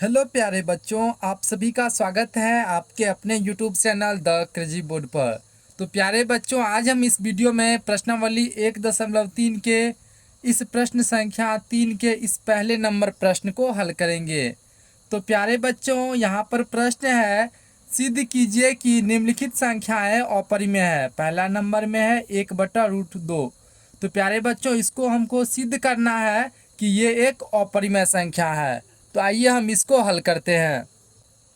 Hello प्यारे बच्चों, आप सभी का स्वागत है आपके अपने YouTube channel the crazy board पर। तो प्यारे बच्चों, आज हम इस वीडियो में प्रश्नावली 1.3 के इस प्रश्न संख्या 3 के इस पहले नंबर प्रश्न को हल करेंगे। तो प्यारे बच्चों, यहाँ पर प्रश्न है, सिद्ध कीजिए कि निम्नलिखित संख्याएं अपरिमेय है। पहला नंबर में है 1/√2। तो प्यारे बच्चों, इसको हमको सिद्ध करना है कि ये एक अपरिमेय संख्या है। तो आइए हम इसको हल करते हैं।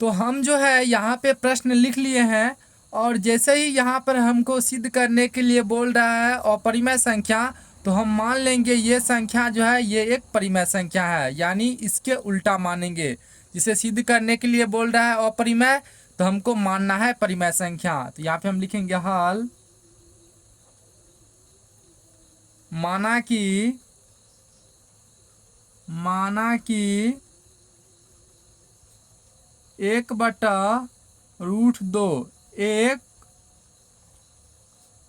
तो हम जो है यहाँ पे प्रश्न लिख लिए हैं, और जैसे ही यहाँ पर हमको सिद्ध करने के लिए बोल रहा है अपरिमेय संख्या, तो हम मान लेंगे ये संख्या जो है ये एक परिमेय संख्या है, यानी इसके उल्टा मानेंगे। जिसे सिद्ध करने के लिए बोल रहा है अपरिमेय, तो हमको मानना है परिमेय संख्या। तो यहाँ पे हम लिखेंगे हल माना कि 1/√2 एक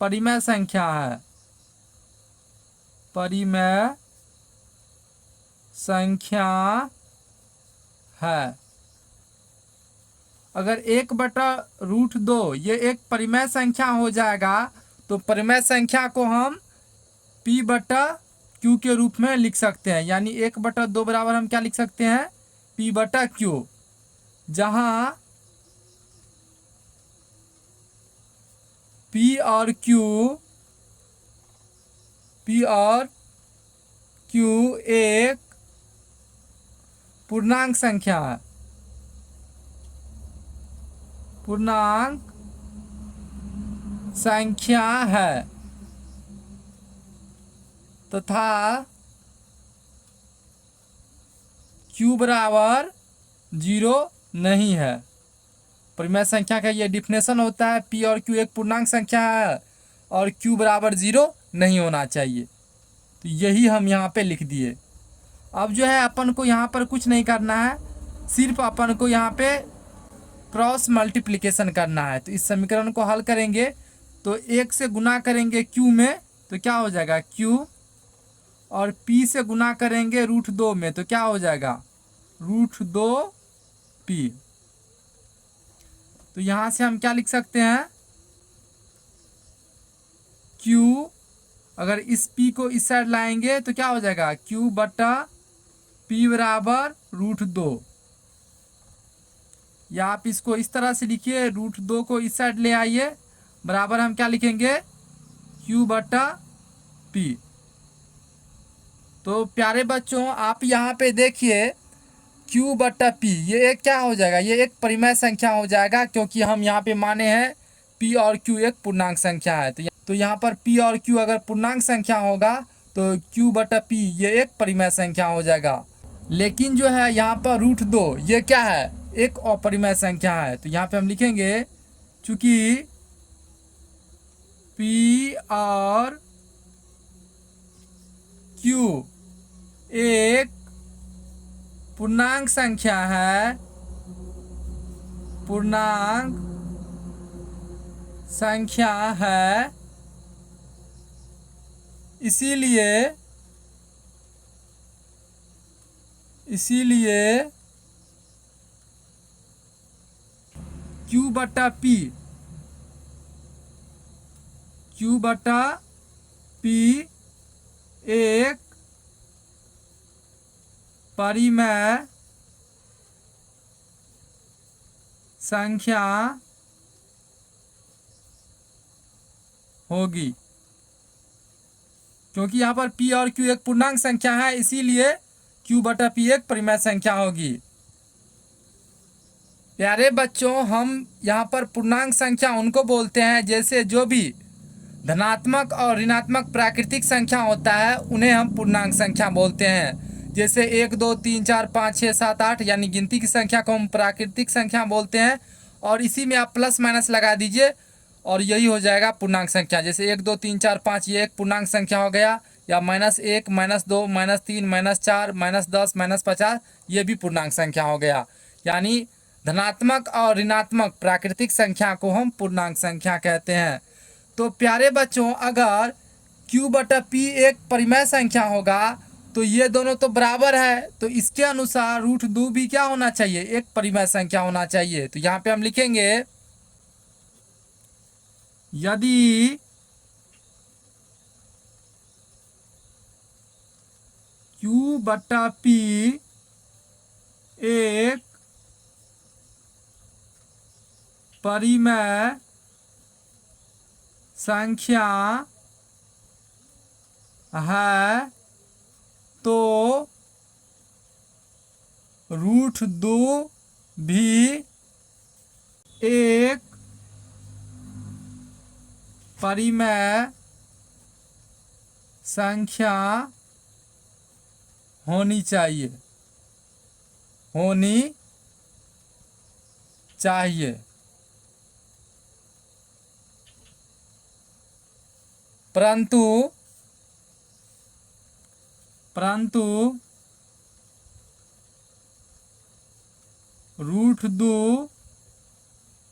परिमेय संख्या है। परिमेय संख्या है। अगर 1/√2 ये एक परिमेय संख्या हो जाएगा, तो परिमेय संख्या को हम P/Q के रूप में लिख सकते हैं। यानी 1/2 बराबर हम क्या लिख सकते हैं, P/Q, जहां P और Q एक पूर्णांक संख्या है। पूर्णांक संख्या है तथा Q बराबर 0 नहीं है। परिमेय संख्या का ये डिफिनेशन होता है, P और Q एक पूर्णांक संख्या है और Q बराबर 0 नहीं होना चाहिए। तो यही हम यहाँ पे लिख दिए। अब जो है अपन को यहाँ पर कुछ नहीं करना है, सिर्फ अपन को यहाँ पे क्रॉस मल्टीप्लिकेशन करना है। तो इस समीकरण को हल करेंगे तो 1 से गुना करेंगे Q में, तो क्या हो जाएगा Q, और P से गुना करेंगे √2 में, तो क्या हो जाएगा √2P। तो यहाँ से हम क्या लिख सकते हैं, Q, अगर इस P को इस साइड लाएंगे तो क्या हो जाएगा Q/P बराबर √2। या आप इसको इस तरह से लिखिए, √2 को इस साइड ले आइए, बराबर हम क्या लिखेंगे Q/P। तो प्यारे बच्चों, आप यहाँ पे देखिए Q/P ये एक क्या हो जाएगा, ये एक परिमेय संख्या हो जाएगा, क्योंकि हम यहाँ पे माने हैं P और Q एक पूर्णांक संख्या है। तो यहाँ पर P और Q अगर पूर्णांक संख्या होगा तो Q/P ये एक परिमेय संख्या हो जाएगा। लेकिन जो है यहाँ पर √2 ये क्या है, एक अपरिमेय संख्या है। तो यहाँ पे हम लिखेंगे चूंकि P और Q एक पूर्णांक संख्या है, पूर्णांक संख्या है, इसीलिए Q/P एक परिमेय संख्या होगी। क्योंकि यहाँ पर P और Q एक पूर्णांक संख्या है, इसीलिए Q/P एक परिमेय संख्या होगी। प्यारे बच्चों, हम यहाँ पर पूर्णांक संख्या उनको बोलते हैं जैसे जो भी धनात्मक और ऋणात्मक प्राकृतिक संख्या होता है उन्हें हम पूर्णांक संख्या बोलते हैं। जैसे 1 2 3 4 5 6 7 8 यानी गिनती की संख्या को हम प्राकृतिक संख्या बोलते हैं, और इसी में आप प्लस माइनस लगा दीजिए और यही हो जाएगा पूर्णांक संख्या। जैसे 1 2 3 4 5 ये एक पूर्णांक संख्या हो गया, या -1 -2 -3 -4 -10 -50 ये भी पूर्णांक संख्या हो गया। यानी धनात्मक और ऋणात्मक प्राकृतिक संख्या को हम पूर्णांक संख्या कहते हैं। तो प्यारे बच्चों, अगर Q/P एक परिमेय संख्या होगा तो ये दोनों तो बराबर है, तो इसके अनुसार रूट 2 भी क्या होना चाहिए, एक परिमेय संख्या होना चाहिए। तो यहाँ पे हम लिखेंगे यदि Q बटा P एक परिमेय संख्या है तो रूट 2 भी एक परिमेय संख्या होनी चाहिए, होनी चाहिए। परंतु रूट 2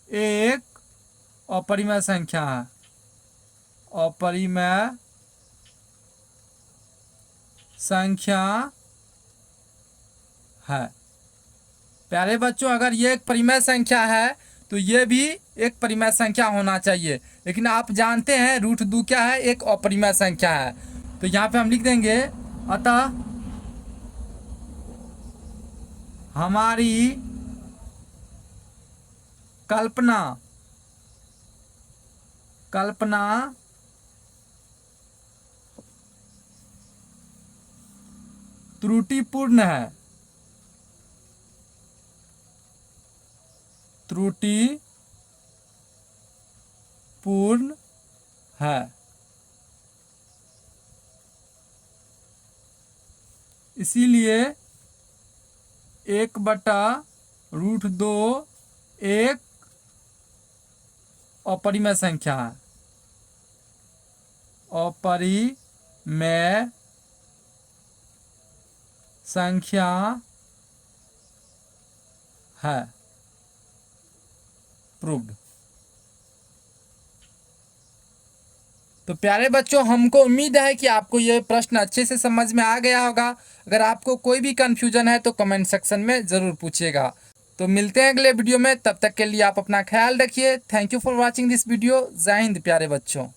एक अपरिमेय संख्या है, अपरिमेय संख्या है। प्यारे बच्चों, अगर ये एक परिमेय संख्या है तो ये भी एक परिमेय संख्या होना चाहिए, लेकिन आप जानते हैं रूट 2 क्या है, एक अपरिमेय संख्या है। तो यहाँ पे हम लिख देंगे अतः हमारी कल्पना त्रुटिपूर्ण है, त्रुटिपूर्ण है। इसीलिए 1/√2 एक अपरिमेय संख्या है, अपरिमेय संख्या है। प्रूव्ड। तो प्यारे बच्चों, हमको उम्मीद है कि आपको ये प्रश्न अच्छे से समझ में आ गया होगा। अगर आपको कोई भी कन्फ्यूजन है तो कमेंट सेक्शन में ज़रूर पूछिएगा। तो मिलते हैं अगले वीडियो में, तब तक के लिए आप अपना ख्याल रखिए। Thank you for watching this video. जय हिंद प्यारे बच्चों।